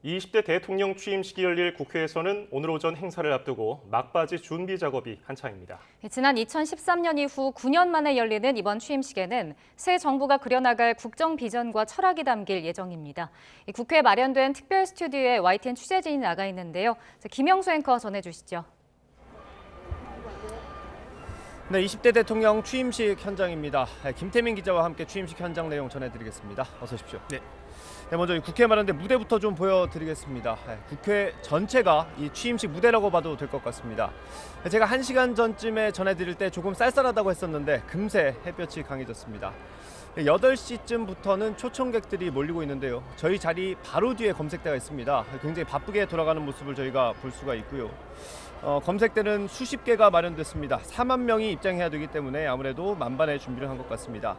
20대 대통령 취임식이 열릴 국회에서는 오늘 오전 행사를 앞두고 막바지 준비 작업이 한창입니다. 지난 2013년 이후 9년 만에 열리는 이번 취임식에는 새 정부가 그려나갈 국정 비전과 철학이 담길 예정입니다. 국회에 마련된 특별 스튜디오에 YTN 취재진이 나가 있는데요. 김영수 앵커 전해주시죠. 네, 20대 대통령 취임식 현장입니다. 김태민 기자와 함께 취임식 현장 내용 전해드리겠습니다. 어서 오십시오. 네. 네, 먼저 국회에 마련된 무대부터 좀 보여드리겠습니다. 국회 전체가 이 취임식 무대라고 봐도 될 것 같습니다. 제가 1시간 전쯤에 전해드릴 때 조금 쌀쌀하다고 했었는데 금세 햇볕이 강해졌습니다. 8시쯤부터는 초청객들이 몰리고 있는데요. 저희 자리 바로 뒤에 검색대가 있습니다. 굉장히 바쁘게 돌아가는 모습을 저희가 볼 수가 있고요. 검색대는 수십 개가 마련됐습니다. 4만 명이 입장해야 되기 때문에 아무래도 만반의 준비를 한 것 같습니다.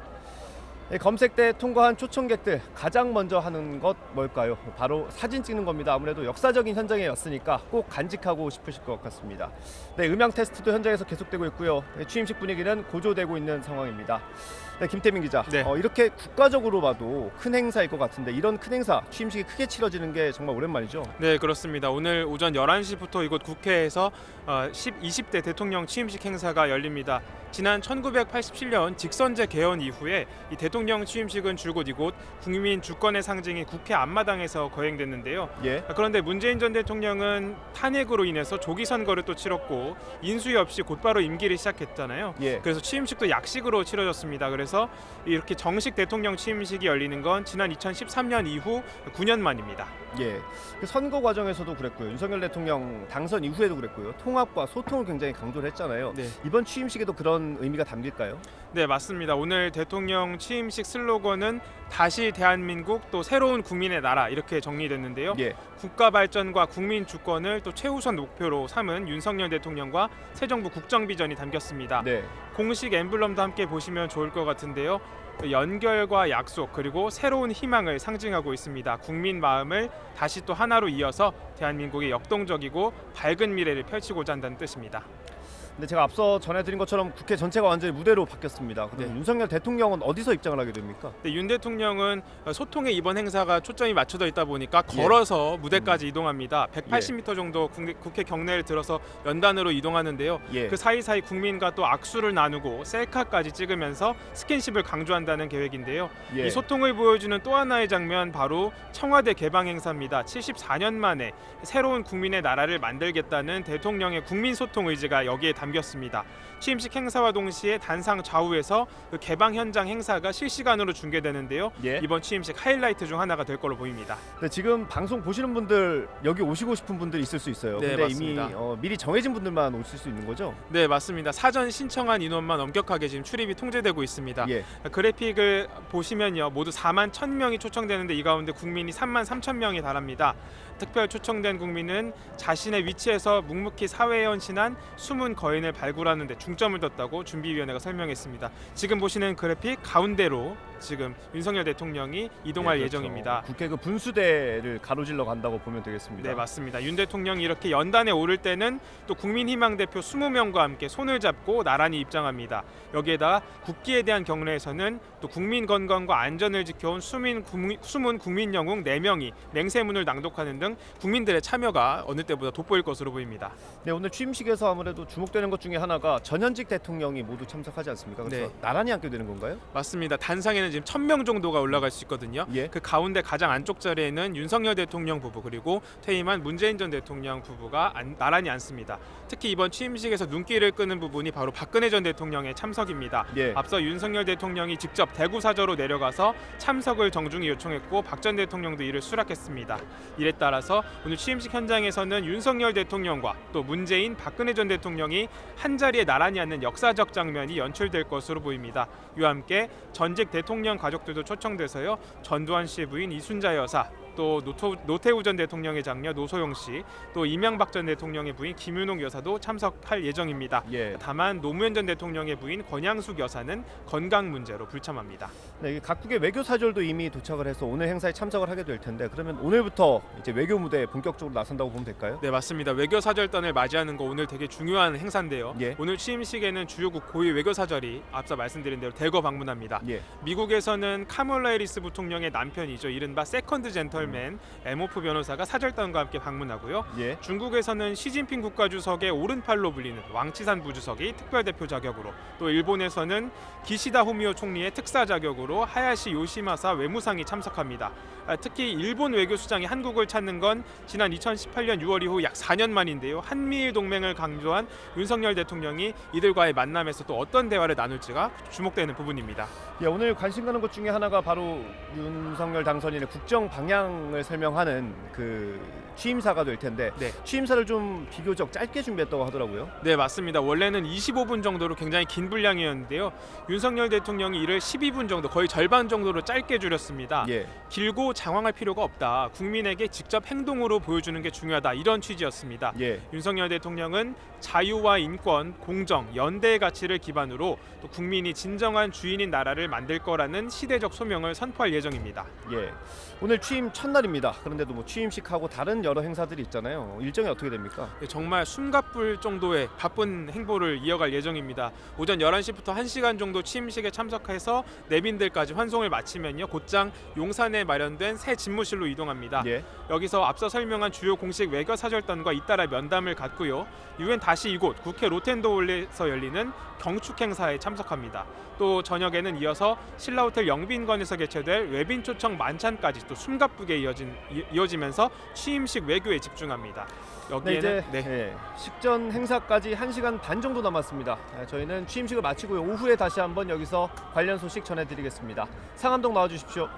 검색대 통과한 초청객들 가장 먼저 하는 것 뭘까요? 바로 사진 찍는 겁니다. 아무래도 역사적인 현장에 왔으니까 꼭 간직하고 싶으실 것 같습니다. 네, 음향 테스트도 현장에서 계속되고 있고요. 취임식 분위기는 고조되고 있는 상황입니다. 네, 김태민 기자. 네. 이렇게 국가적으로 봐도 큰 행사일 것 같은데 이런 큰 행사, 취임식이 크게 치러지는 게 정말 오랜만이죠? 네, 그렇습니다. 오늘 오전 11시부터 이곳 국회에서 20대 대통령 취임식 행사가 열립니다. 지난 1987년 직선제 개헌 이후에 이 대통령 취임식은 줄곧 이곳 국민 주권의 상징인 국회 앞마당에서 거행됐는데요. 예. 그런데 문재인 전 대통령은 탄핵으로 인해서 조기 선거를 또 치렀고 인수위 없이 곧바로 임기를 시작했잖아요. 예. 그래서 취임식도 약식으로 치러졌습니다. 그래서 이렇게 정식 대통령 취임식이 열리는 건 지난 2013년 이후 9년 만입니다. 예, 그 선거 과정에서도 그랬고요. 윤석열 대통령 당선 이후에도 그랬고요. 통합과 소통을 굉장히 강조를 했잖아요. 네. 이번 취임식에도 그런 의미가 담길까요? 네, 맞습니다. 오늘 대통령 취임식 슬로건은 다시 대한민국 또 새로운 국민의 나라 이렇게 정리됐는데요. 예. 국가 발전과 국민 주권을 또 최우선 목표로 삼은 윤석열 대통령과 새 정부 국정 비전이 담겼습니다. 네. 공식 엠블럼도 함께 보시면 좋을 것 같은데요. 연결과 약속 그리고 새로운 희망을 상징하고 있습니다. 국민 마음을 다시 또 하나로 이어서 대한민국의 역동적이고 밝은 미래를 펼치고자 한다는 뜻입니다. 근데 제가 앞서 전해드린 것처럼 국회 전체가 완전히 무대로 바뀌었습니다. 그럼 네. 윤석열 대통령은 어디서 입장을 하게 됩니까? 네, 윤 대통령은 소통에 이번 행사가 초점이 맞춰져 있다 보니까 예. 걸어서 무대까지 이동합니다. 180m 정도 국회 경내를 들어서 연단으로 이동하는데요. 예. 그 사이사이 국민과 또 악수를 나누고 셀카까지 찍으면서 스킨십을 강조한다는 계획인데요. 예. 이 소통을 보여주는 또 하나의 장면 바로 청와대 개방 행사입니다. 74년 만에 새로운 국민의 나라를 만들겠다는 대통령의 국민 소통 의지가 여기에 담겼습니다. 취임식 행사와 동시에 단상 좌우에서 그 개방 현장 행사가 실시간으로 중계되는데요. 예. 이번 취임식 하이라이트 중 하나가 될 걸로 보입니다. 네, 지금 방송 보시는 분들 여기 오시고 싶은 분들 있을 수 있어요. 네, 근데 맞습니다. 이미 미리 정해진 분들만 오실 수 있는 거죠? 네, 맞습니다. 사전 신청한 인원만 엄격하게 지금 출입이 통제되고 있습니다. 예. 그래픽을 보시면요, 모두 4만 1,000명이 초청되는데 이 가운데 국민이 3만 3천 명이 달합니다. 특별 초청된 국민은 자신의 위치에서 묵묵히 사회에 헌신한 숨은 거인을 발굴하는 데 중점을 뒀다고 준비위원회가 설명했습니다. 지금 보시는 그래픽 가운데로 지금 윤석열 대통령이 이동할 네, 그렇죠. 예정입니다. 국회 그 분수대를 가로질러 간다고 보면 되겠습니다. 네, 맞습니다. 윤 대통령이 이렇게 연단에 오를 때는 또 국민희망 대표 20명과 함께 손을 잡고 나란히 입장합니다. 여기에다 국기에 대한 경례에서는 또 국민 건강과 안전을 지켜온 숨은 국민 영웅 4명이 맹세문을 낭독하는 등 국민들의 참여가 어느 때보다 돋보일 것으로 보입니다. 네, 오늘 취임식에서 아무래도 주목되는 것 중에 하나가 전현직 대통령이 모두 참석하지 않습니까? 그래서 네. 나란히 앉게 되는 건가요? 맞습니다. 단상에는 지금 1,000명 정도가 올라갈 수 있거든요. 예. 그 가운데 가장 안쪽 자리에는 윤석열 대통령 부부 그리고 퇴임한 문재인 전 대통령 부부가 나란히 앉습니다. 특히 이번 취임식에서 눈길을 끄는 부분이 바로 박근혜 전 대통령의 참석입니다. 예. 앞서 윤석열 대통령이 직접 대구 사저로 내려가서 참석을 정중히 요청했고 박 전 대통령도 이를 수락했습니다. 이에 따라서 오늘 취임식 현장에서는 윤석열 대통령과 또 문재인, 박근혜 전 대통령이 한 자리에 나란히 앉는 역사적 장면이 연출될 것으로 보입니다. 이와 함께 전직 대통령 가족들도 초청돼서요. 전두환 씨의 부인 이순자 여사, 또 노태우 전 대통령의 장녀 노소영 씨, 또 이명박 전 대통령의 부인 김윤옥 여사도 참석할 예정입니다. 예. 다만 노무현 전 대통령의 부인 권양숙 여사는 건강 문제로 불참합니다. 네, 각국의 외교 사절도 이미 도착을 해서 오늘 행사에 참석을 하게 될 텐데 그러면 오늘부터 이제 외교 무대에 본격적으로 나선다고 보면 될까요? 네, 맞습니다. 외교 사절단을 맞이하는 거 오늘 되게 중요한 행사인데요. 예. 오늘 취임식에는 주요국 고위 외교 사절이 앞서 말씀드린 대로 대거 방문합니다. 예. 미국에서는 카멀라 해리스 부통령의 남편이죠. 이른바 세컨드 젠털맨 제너럴맨 에모프 변호사가 사절단과 함께 방문하고요. 예. 중국에서는 시진핑 국가주석의 오른팔로 불리는 왕치산 부주석이 특별대표 자격으로, 또 일본에서는 기시다 후미오 총리의 특사 자격으로 하야시 요시마사 외무상이 참석합니다. 특히 일본 외교수장이 한국을 찾는 건 지난 2018년 6월 이후 약 4년 만인데요. 한미일 동맹을 강조한 윤석열 대통령이 이들과의 만남에서 또 어떤 대화를 나눌지가 주목되는 부분입니다. 예, 오늘 관심 가는 것 중에 하나가 바로 윤석열 당선인의 국정 방향을 설명하는 그 취임사가 될 텐데 네. 취임사를 좀 비교적 짧게 준비했다고 하더라고요. 네, 맞습니다. 원래는 25분 정도로 굉장히 긴 분량이었는데요. 윤석열 대통령이 이를 12분 정도, 거의 절반 정도로 짧게 줄였습니다. 예. 길고 장황할 필요가 없다. 국민에게 직접 행동으로 보여주는 게 중요하다. 이런 취지였습니다. 예. 윤석열 대통령은 자유와 인권, 공정, 연대의 가치를 기반으로 또 국민이 진정한 주인인 나라를 만들 거라는 시대적 소명을 선포할 예정입니다. 예. 오늘 취임 첫날입니다. 그런데도 뭐 취임식하고 다른 여러 행사들이 있잖아요. 일정이 어떻게 됩니까? 정말 숨가쁠 정도의 바쁜 행보를 이어갈 예정입니다. 오전 11시부터 1시간 정도 취임식에 참석해서 내빈들까지 환송을 마치면요, 곧장 용산에 마련된 새 집무실로 이동합니다. 예. 여기서 앞서 설명한 주요 공식 외교 사절단과 잇따라 면담을 갖고요. 이후엔 다시 이곳 국회 로텐도홀에서 열리는 경축 행사에 참석합니다. 또 저녁에는 이어서 신라호텔 영빈관에서 개최될 외빈 초청 만찬까지 또 숨가쁘게 이어지면서 취임식 외교에 집중합니다. 네, 여기에는 이제 예, 식전 행사까지 1시간 반 정도 남았습니다. 저희는 취임식을 마치고요. 오후에 다시 한번 여기서 관련 소식 전해드리겠습니다. 상암동 나와주십시오.